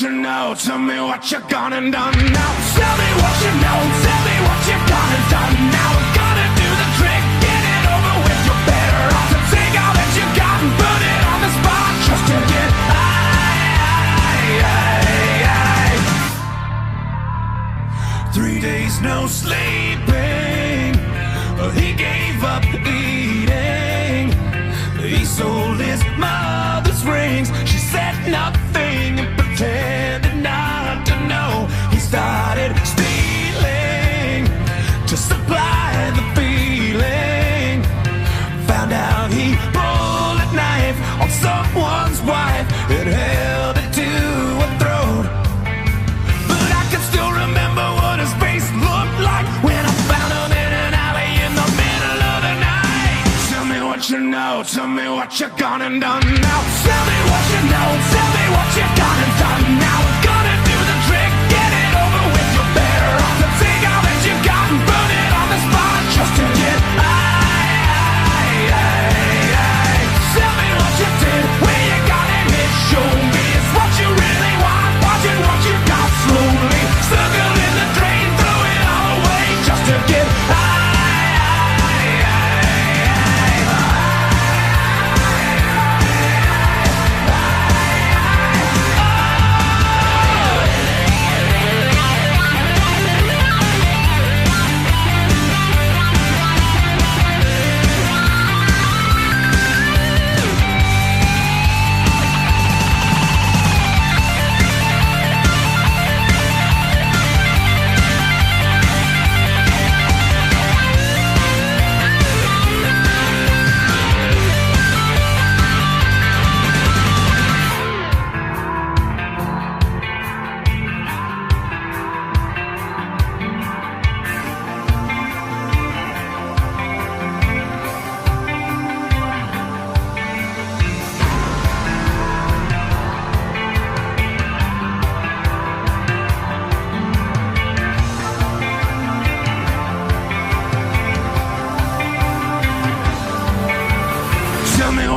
what you know, tell me what you gone and done now. Tell me what you know, tell me what you gone and done now. We're gonna do the trick, get it over with. You're better off to take all that you got and put it on the spot just to get high. 3 days no sleeping, he gave up eating. He sold his mother's rings. She said nothing and pretended not to know. He started stealing to supply the feeling. Found out he pulled a knife on someone's wife and held it to her throat. But I can still remember what his face looked like when I found him in an alley in the middle of the night. Tell me what you know, tell me what you gone and done now. Tell me what you know, tell me what you gone and done now. We're gonna do the trick, get it over with. You're better off to take all that you got and burn it on the spot just to get high. Tell me what you did, where you got it hit. Show me it's what you really want, watching what you got slowly. Circle in the drain, throw it all away just to get high.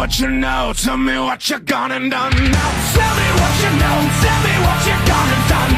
What you know, tell me what you gone and done now. Tell me what you know, tell me what you gone and done